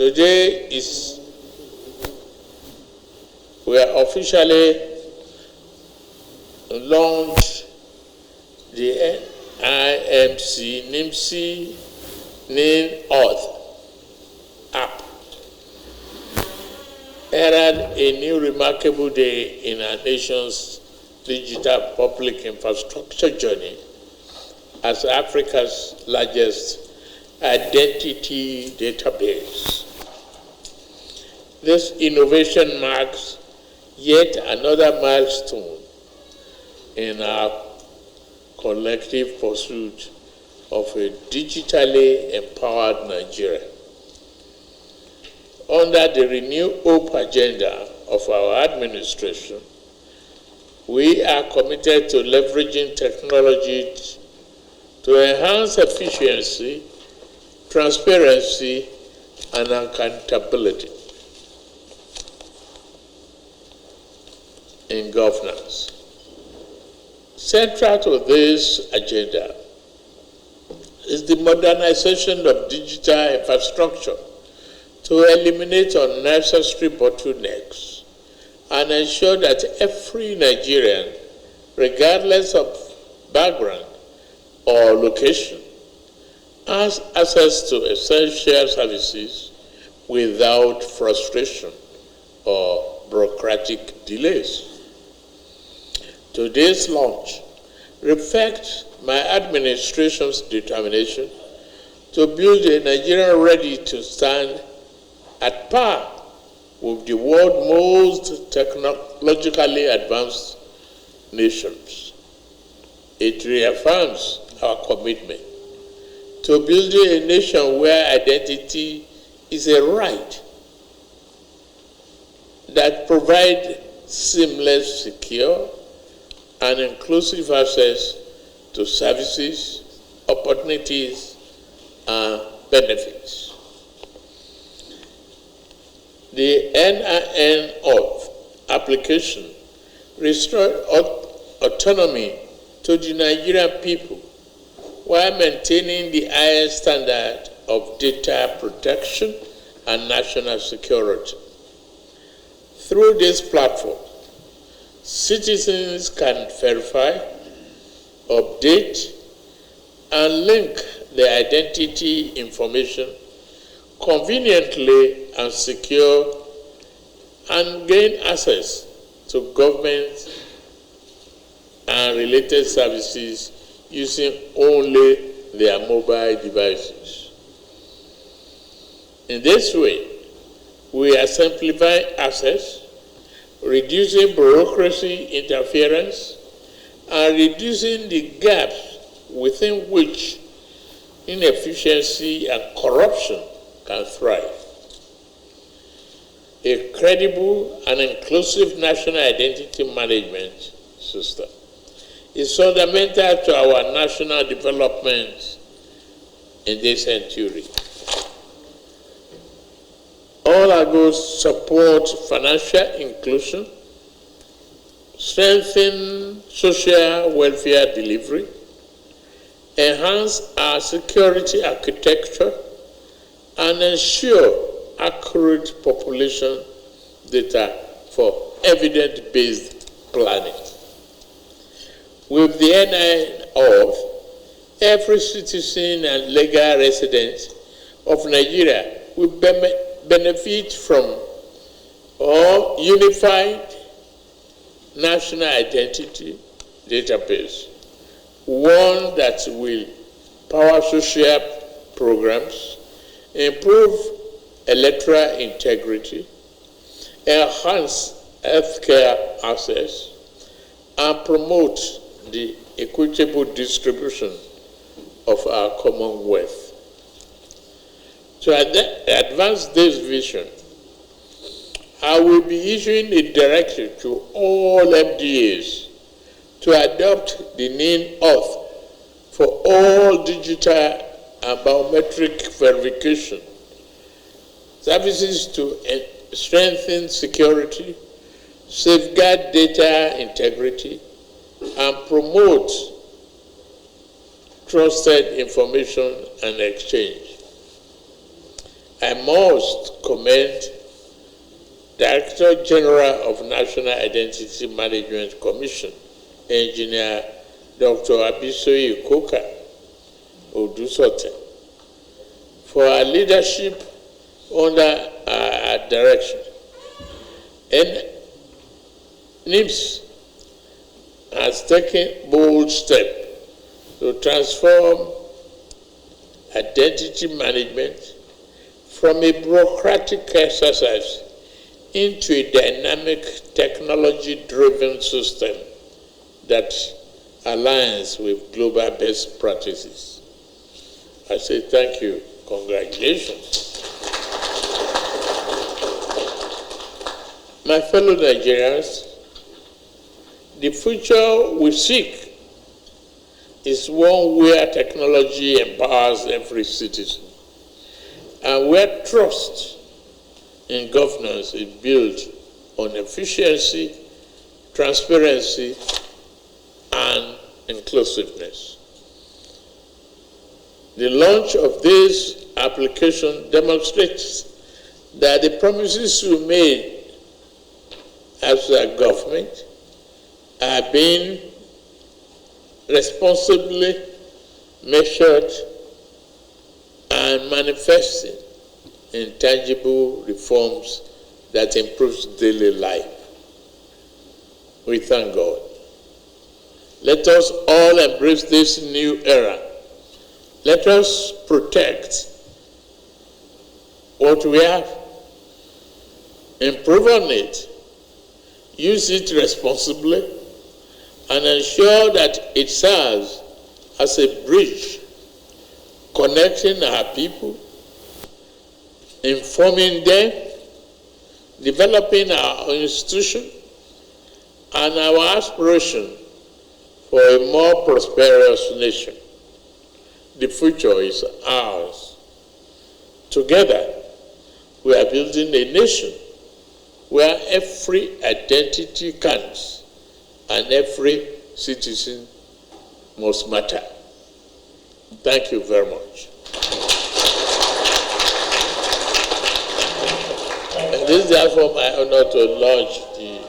Today we are officially launched the NIMC NINAUTH app. Herald a new remarkable day in our nation's digital public infrastructure journey as Africa's largest identity database. This innovation marks yet another milestone in our collective pursuit of a digitally empowered Nigeria. Under the Renew Hope agenda of our administration, we are committed to leveraging technology to enhance efficiency, transparency, and accountability in governance. Central to this agenda is the modernization of digital infrastructure to eliminate unnecessary bottlenecks and ensure that every Nigerian, regardless of background or location, has access to essential services without frustration or bureaucratic delays. Today's launch reflects my administration's determination to build a Nigeria ready to stand at par with the world's most technologically advanced nations. It reaffirms our commitment to building a nation where identity is a right that provides seamless, secure, and inclusive access to services, opportunities, and benefits. The NINAUTH application restored autonomy to the Nigerian people while maintaining the highest standard of data protection and national security. Through this platform, citizens can verify, update, and link their identity information conveniently and secure, and gain access to government and related services using only their mobile devices. In this way, we are simplifying access, reducing bureaucracy interference, and reducing the gaps within which inefficiency and corruption can thrive. A credible and inclusive national identity management system is fundamental to our national development in this century. All our goals support financial inclusion, strengthen social welfare delivery, enhance our security architecture, and ensure accurate population data for evidence-based planning. With the NINAUTH, every citizen and legal resident of Nigeria will benefit from a unified national identity database, one that will power social programs, improve electoral integrity, enhance healthcare access, and promote the equitable distribution of our common wealth. To advance this vision, I will be issuing a directive to all MDAs to adopt the NINAUTH for all digital and biometric verification, services to strengthen security, safeguard data integrity, and promote trusted information and exchange. I must commend Director General of National Identity Management Commission, Engineer Dr. Abisoye Koka Odusote, for our leadership under our direction. And NIMS has taken bold steps to transform identity management from a bureaucratic exercise into a dynamic, technology-driven system that aligns with global best practices. I say thank you, congratulations. My fellow Nigerians, the future we seek is one where technology empowers every citizen and where trust in governance is built on efficiency, transparency, and inclusiveness. The launch of this application demonstrates that the promises we made as a government are being responsibly measured and manifesting in tangible reforms that improves daily life. We thank God. Let us all embrace this new era. Let us protect what we have, improve on it, use it responsibly, and ensure that it serves as a bridge connecting our people, informing them, developing our institution, and our aspiration for a more prosperous nation. The future is ours. Together, we are building a nation where every identity counts and every citizen must matter. Thank you very much. And this is therefore my honor to launch the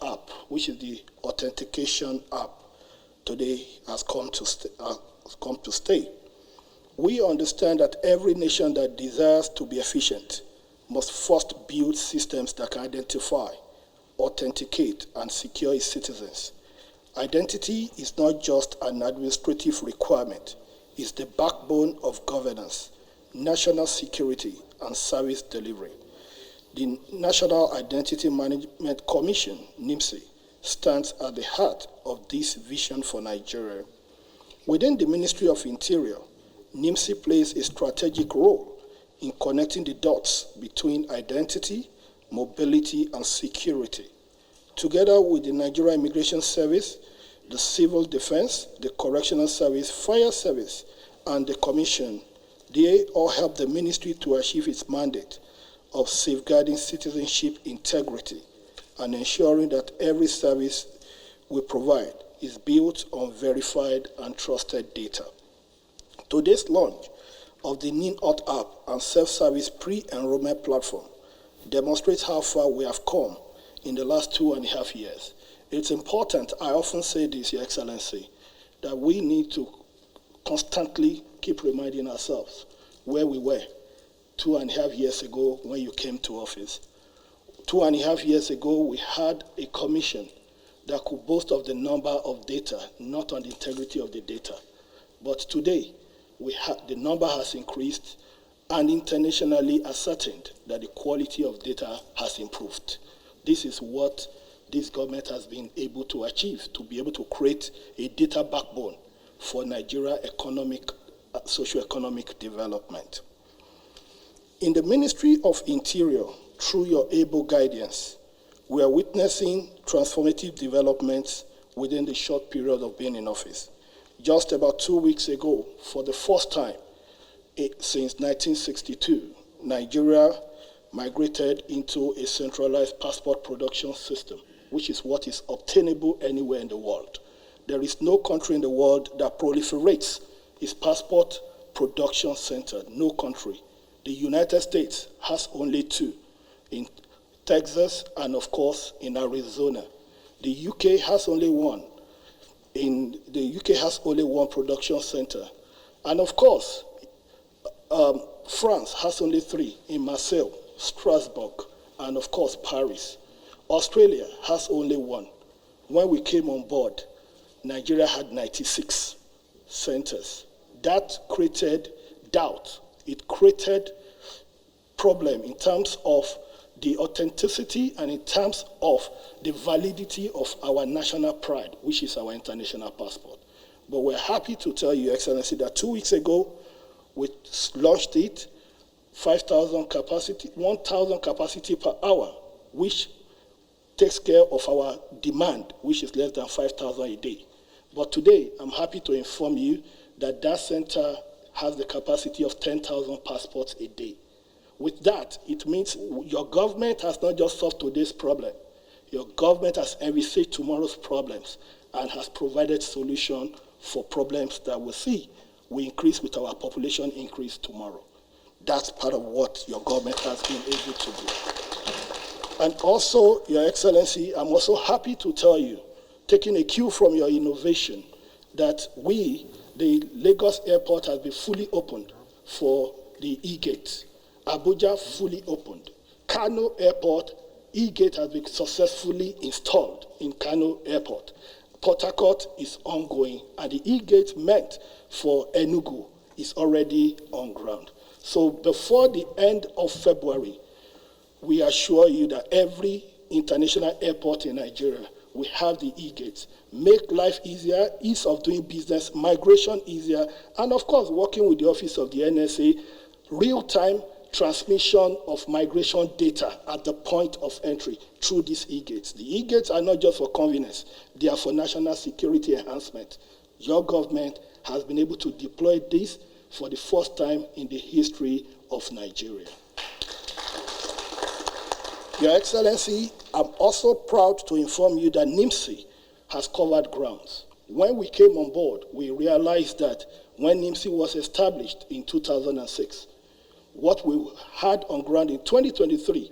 app, which is the authentication app, today has come to stay. We understand that every nation that desires to be efficient must first build systems that can identify, authenticate, and secure its citizens. Identity is not just an administrative requirement, it's the backbone of governance, national security, and service delivery. The National Identity Management Commission, NIMSI, stands at the heart of this vision for Nigeria. Within the Ministry of Interior, NIMSI plays a strategic role in connecting the dots between identity, mobility, and security. Together with the Nigeria Immigration Service, the Civil Defense, the Correctional Service, Fire Service, and the Commission, they all help the ministry to achieve its mandate of safeguarding citizenship integrity and ensuring that every service we provide is built on verified and trusted data. Today's launch of the NINAUTH app and self-service pre-enrollment platform demonstrates how far we have come in the last 2.5 years. It's important, I often say this, Your Excellency, that we need to constantly keep reminding ourselves where we were 2.5 years ago when you came to office. 2.5 years ago, we had a commission that could boast of the number of data, not on the integrity of the data. But today, the number has increased and internationally ascertained that the quality of data has improved. This is what this government has been able to achieve, to be able to create a data backbone for Nigeria socio-economic development. In the Ministry of Interior, through your able guidance, we are witnessing transformative developments within the short period of being in office. Just about 2 weeks ago, for the first time since 1962, Nigeria migrated into a centralized passport production system, which is what is obtainable anywhere in the world. There is no country in the world that proliferates its passport production center, no country. The United States has only 2, in Texas and, of course, in Arizona. The UK has only 1. The UK has only 1 production center. And, of course, France has only 3, in Marseille, Strasbourg, and, of course, Paris. Australia has only 1. When we came on board, Nigeria had 96 centers. That created doubt. It created problem in terms of the authenticity and in terms of the validity of our national pride, which is our international passport. But we're happy to tell you, Excellency, that 2 weeks ago, we launched it, 1,000 capacity per hour, which takes care of our demand, which is less than 5,000 a day. But today, I'm happy to inform you that that center has the capacity of 10,000 passports a day. With that, it means your government has not just solved today's problem. Your government has envisaged tomorrow's problems and has provided solution for problems that we see will increase with our population increase tomorrow. That's part of what your government has been able to do. And also, Your Excellency, I'm also happy to tell you, taking a cue from your innovation, that the Lagos airport has been fully opened for the e-gate. Abuja fully opened. Kano airport, e-gate has been successfully installed in Kano airport. Port Harcourt is ongoing, and the e-gate meant for Enugu is already on ground. So before the end of February, we assure you that every international airport in Nigeria will have the e-gates. Make life easier, ease of doing business, migration easier, and of course, working with the office of the NSA, real-time transmission of migration data at the point of entry through these e-gates. The e-gates are not just for convenience, they are for national security enhancement. Your government has been able to deploy this for the first time in the history of Nigeria. Your Excellency, I'm also proud to inform you that NIMSI has covered grounds. When we came on board, we realized that when NIMSI was established in 2006, what we had on ground in 2023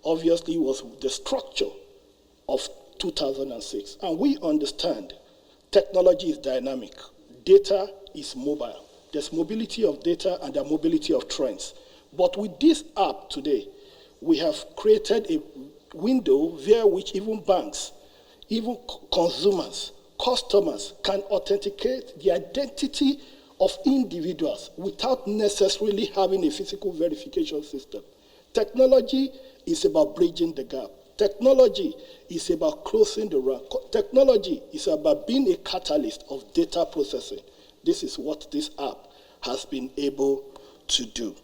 obviously was the structure of 2006. And we understand technology is dynamic, data is mobile. There's mobility of data and the mobility of trends. But with this app today, we have created a window via which even banks, even consumers, customers can authenticate the identity of individuals without necessarily having a physical verification system. Technology is about bridging the gap. Technology is about closing the rank. Technology is about being a catalyst of data processing. This is what this app has been able to do.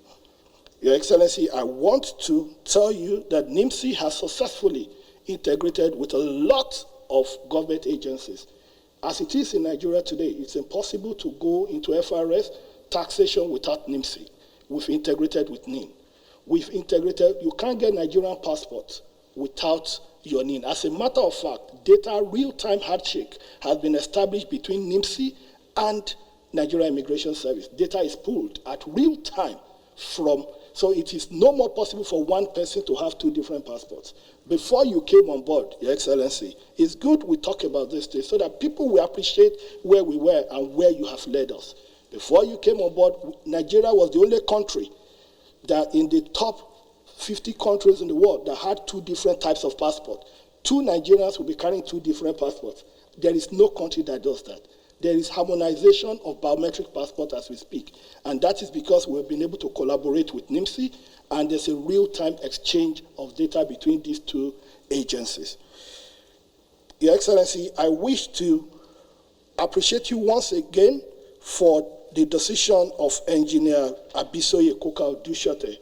Your Excellency, I want to tell you that NIMSI has successfully integrated with a lot of government agencies. As it is in Nigeria today, it's impossible to go into FRS taxation without NIMSI. We've integrated with NIN. We've integrated, you can't get Nigerian passports without your NIN. As a matter of fact, data real-time handshake has been established between NIMSI and Nigeria Immigration Service. Data is pulled at real time so it is no more possible for one person to have 2 different passports. Before you came on board, Your Excellency, it's good we talk about this thing so that people will appreciate where we were and where you have led us. Before you came on board, Nigeria was the only country that in the top 50 countries in the world that had 2 different types of passport. 2 Nigerians will be carrying 2 different passports. There is no country that does that. There is harmonization of biometric passport as we speak. And that is because we've been able to collaborate with NIMSI, and there's a real-time exchange of data between these 2 agencies. Your Excellency, I wish to appreciate you once again for the decision of Engineer Abisoye Koka-Odushote.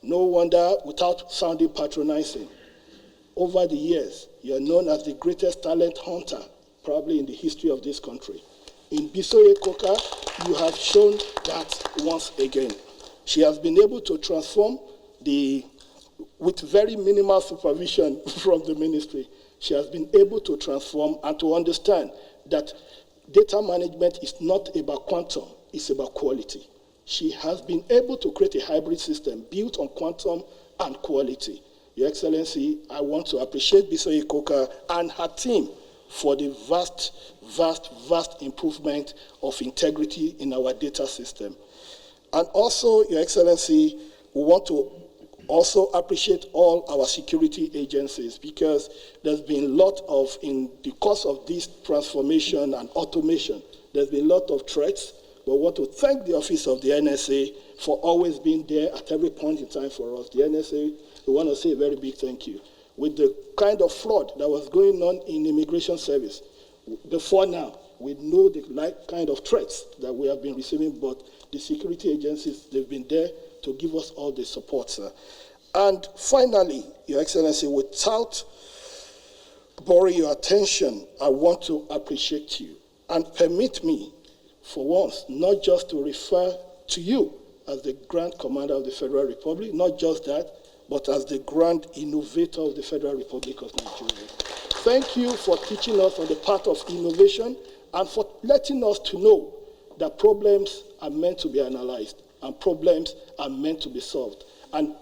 No wonder, without sounding patronizing, over the years, you're known as the greatest talent hunter, probably in the history of this country. In Bisoye Koka, you have shown that once again. She has been able to transform with very minimal supervision from the ministry, she has been able to transform and to understand that data management is not about quantum, it's about quality. she has been able to create a hybrid system built on quantum and quality. Your Excellency, I want to appreciate Bisoye Koka and her team for the vast improvement of integrity in our data system. And also, Your Excellency, we want to also appreciate all our security agencies, because there's been a lot of, in the course of this transformation and automation, there's been a lot of threats. But we want to thank the office of the NSA for always being there at every point in time for us. The NSA, we want to say a very big thank you. With the kind of fraud that was going on in immigration service, before now, we know the kind of threats that we have been receiving, but the security agencies, they've been there to give us all the support, sir. And finally, Your Excellency, without boring your attention, I want to appreciate you and permit me, for once, not just to refer to you as the Grand Commander of the Federal Republic, not just that, but as the Grand Innovator of the Federal Republic of Nigeria. Thank you for teaching us on the path of innovation and for letting us to know that problems are meant to be analyzed and problems are meant to be solved. And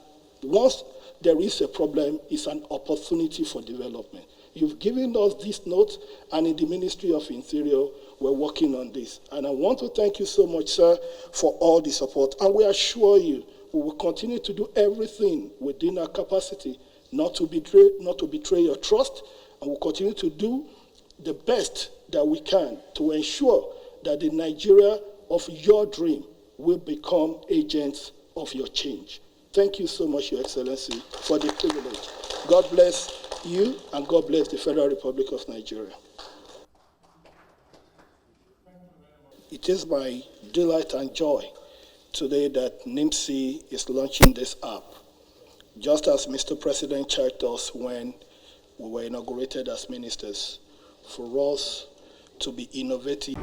once there is a problem, it's an opportunity for development. You've given us this note, and in the Ministry of Interior, we're working on this. And I want to thank you so much, sir, for all the support. And we assure you, we will continue to do everything within our capacity not to betray your trust, and we'll continue to do the best that we can to ensure that the Nigeria of your dream will become agents of your change. Thank you so much, Your Excellency, for the privilege. God bless you, and God bless the Federal Republic of Nigeria. It is my delight and joy today that NIMC is launching this app, just as Mr. President charged us when we were inaugurated as ministers, for us to be innovative.